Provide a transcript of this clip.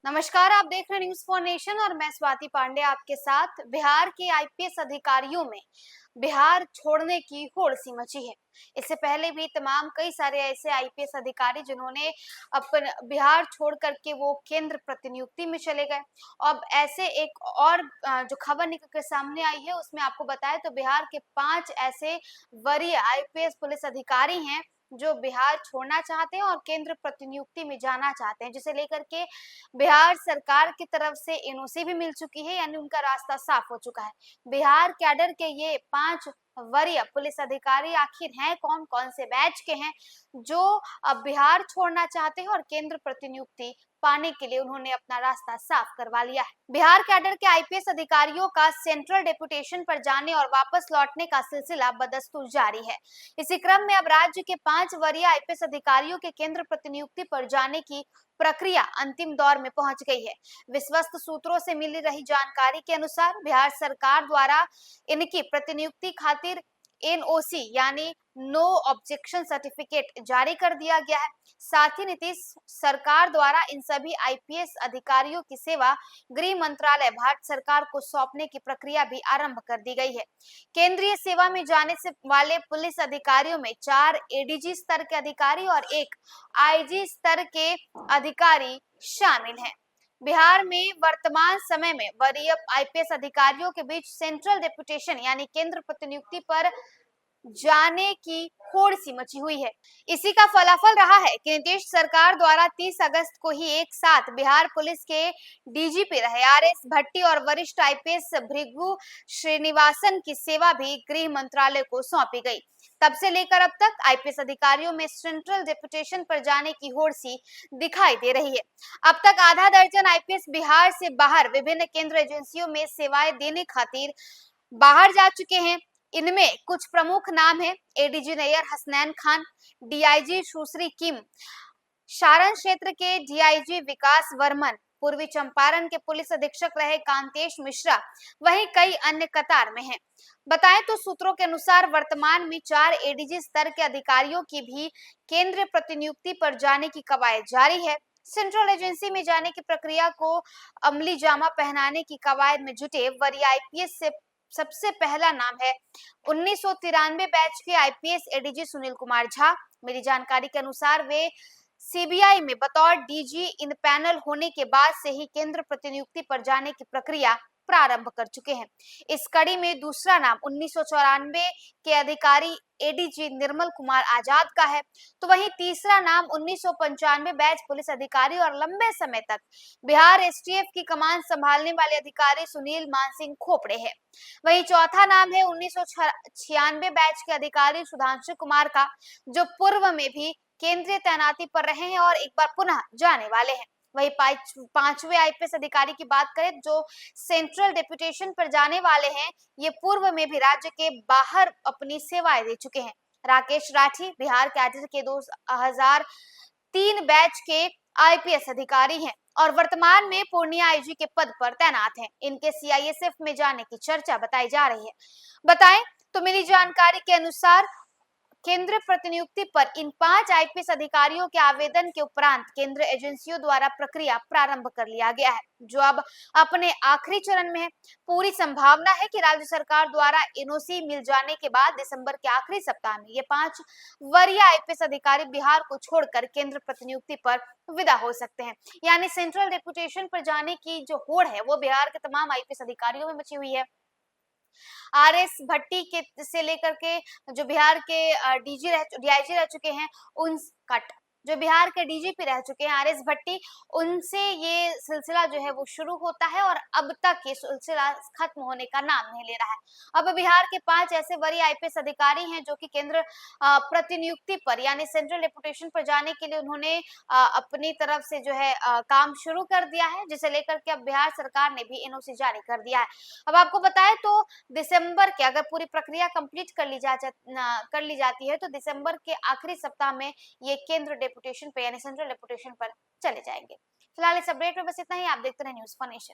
नमस्कार, आप देख रहे हैं न्यूज फॉर नेशन और मैं स्वाति पांडे आपके साथ। बिहार के आईपीएस अधिकारियों में बिहार छोड़ने की होड़ सी मची है। इससे पहले भी तमाम कई सारे ऐसे आईपीएस अधिकारी जिन्होंने अपन बिहार छोड़ करके वो केंद्र प्रतिनियुक्ति में चले गए। अब ऐसे एक और जो खबर निकल कर सामने आई है उसमें आपको बताएं तो बिहार के 5 ऐसे वरीय आईपीएस पुलिस अधिकारी हैं जो बिहार छोड़ना चाहते हैं और केंद्र प्रतिनियुक्ति में जाना चाहते हैं, जिसे लेकर के बिहार सरकार की तरफ से एनओसी भी मिल चुकी है, यानी उनका रास्ता साफ हो चुका है। बिहार कैडर के ये 5 वरीय पुलिस अधिकारी आखिर हैं कौन, कौन से बैच के हैं जो अब बिहार छोड़ना चाहते हैं और केंद्र प्रतिनियुक्ति पाने के लिए उन्होंने अपना रास्ता साफ करवा लिया है। बिहार कैडर के आईपीएस अधिकारियों का सेंट्रल डेपुटेशन पर जाने और वापस लौटने का सिलसिला बदस्तूर जारी है। इसी क्रम में अब राज्य के 5 वरीय आईपीएस अधिकारियों के केंद्र प्रतिनियुक्ति पर जाने की प्रक्रिया अंतिम दौर में पहुंच गई है। विश्वस्त सूत्रों से मिली रही जानकारी के अनुसार बिहार सरकार द्वारा इनकी प्रतिनियुक्ति खातिर एनओसी यानी नो ऑब्जेक्शन सर्टिफिकेट जारी कर दिया गया है। साथ ही नीतीश सरकार द्वारा इन सभी आईपीएस अधिकारियों की सेवा गृह मंत्रालय भारत सरकार को सौंपने की प्रक्रिया भी आरंभ कर दी गई है। केंद्रीय सेवा में जाने से वाले पुलिस अधिकारियों में 4 एडीजी स्तर के अधिकारी और 1 आईजी स्तर के अधिकारी शामिल हैं। बिहार में वर्तमान समय में वरीय आईपीएस अधिकारियों के बीच सेंट्रल डेपुटेशन यानी केंद्र प्रतिनियुक्ति पर जाने की होड़ सी मची हुई है। इसी का फलाफल रहा है कि नीतीश सरकार द्वारा 30 अगस्त को ही एक साथ बिहार पुलिस के डीजीपी रहे आरएस भट्टी और वरिष्ठ आईपीएस भृगु श्रीनिवासन की सेवा भी गृह मंत्रालय को सौंपी गई। तब से लेकर अब तक आईपीएस अधिकारियों में सेंट्रल डेपुटेशन पर जाने की होड़ सी दिखाई दे रही है। अब तक आधा दर्जन आईपीएस बिहार से बाहर विभिन्न केंद्र एजेंसियों में सेवाएं देने खातिर बाहर जा चुके हैं। इनमें कुछ प्रमुख नाम हैं एडीजी नैयर हसनैन खान, डीआईजी सुश्री किम, सारण क्षेत्र के डीआईजी विकास वर्मन, पूर्वी चंपारण के पुलिस अधीक्षक रहे कांतेश मिश्रा, वहीं कई अन्य कतार में हैं। बताएं तो सूत्रों के अनुसार वर्तमान में 4 एडीजी स्तर के अधिकारियों की भी केंद्रीय प्रतिनियुक्ति पर जाने की कवायद जारी है। सेंट्रल एजेंसी में जाने की प्रक्रिया को अमली जामा पहनाने की कवायद में जुटे वरीय आईपीएस से सबसे पहला नाम है 1993 बैच के आईपीएस एडीजी सुनील कुमार झा। मेरी जानकारी के अनुसार वे सीबीआई में बतौर डीजी इन पैनल होने के बाद से ही केंद्र प्रतिनियुक्ति पर जाने की प्रक्रिया प्रारंभ कर चुके हैं। इस कड़ी में दूसरा नाम 1994 के अधिकारी एडीजी निर्मल कुमार आजाद का है, तो वहीं तीसरा नाम 1995 बैच पुलिस अधिकारी और लंबे समय तक बिहार एसटीएफ की कमान संभालने वाले अधिकारी सुनील मानसिंह खोपड़े है। वहीं चौथा नाम है 1996 बैच के अधिकारी सुधांशु कुमार का, जो पूर्व में भी केंद्रीय तैनाती पर रहे हैं और एक बार पुनः जाने वाले हैं। वही 5वें आईपीएस अधिकारी की बात करें जो सेंट्रल डेपुटेशन पर जाने वाले हैं, ये पूर्व में भी राज्य के बाहर अपनी सेवाएं दे चुके हैं। राकेश राठी बिहार कैडर के 2003 बैच के आईपीएस अधिकारी हैं और वर्तमान में पूर्णिया आईजी के पद पर तैनात हैं। इनके सीआईएसएफ में जाने की चर्चा बताई जा रही है। बताएं तो मिली जानकारी के अनुसार केंद्र प्रतिनियुक्ति पर इन 5 आईपीएस अधिकारियों के आवेदन के उपरांत केंद्र एजेंसियों द्वारा प्रक्रिया प्रारंभ कर लिया गया है, जो अब अपने आखिरी चरण में है। पूरी संभावना है कि राज्य सरकार द्वारा एनओसी मिल जाने के बाद दिसंबर के आखिरी सप्ताह में ये 5 वरीय आईपीएस अधिकारी बिहार को छोड़कर केंद्र प्रतिनियुक्ति पर विदा हो सकते हैं। यानी सेंट्रल डेपुटेशन पर जाने की जो होड़ है वो बिहार के तमाम आईपीएस अधिकारियों में मची हुई है। आरएस भट्टी के से लेकर के जो बिहार के डीआईजी रह चुके हैं उन कट जो बिहार के डीजीपी रह चुके हैं आरएस भट्टी, उनसे ये सिलसिला जो है वो शुरू होता है और अब तक ये सिलसिला खत्म होने का नाम नहीं ले रहा है। अब बिहार के 5 ऐसे वरीय आईपीएस अधिकारी हैं जो कि केंद्र प्रतिनियुक्ति पर यानी सेंट्रल डेपुटेशन पर जाने के लिए उन्होंने अपनी तरफ से जो है काम शुरू कर दिया है, जिसे लेकर के अब बिहार सरकार ने भी एनओसी जारी कर दिया है। अब आपको बताएं तो दिसंबर के अगर पूरी प्रक्रिया कंप्लीट कर ली जाती है तो दिसंबर के आखिरी सप्ताह में ये केंद्र डेपुटेशन पे यानी सेंट्रल डेपुटेशन पर चले जाएंगे। फिलहाल इस अपडेट में बस इतना ही। आप देखते रहे न्यूज फॉर नेशन।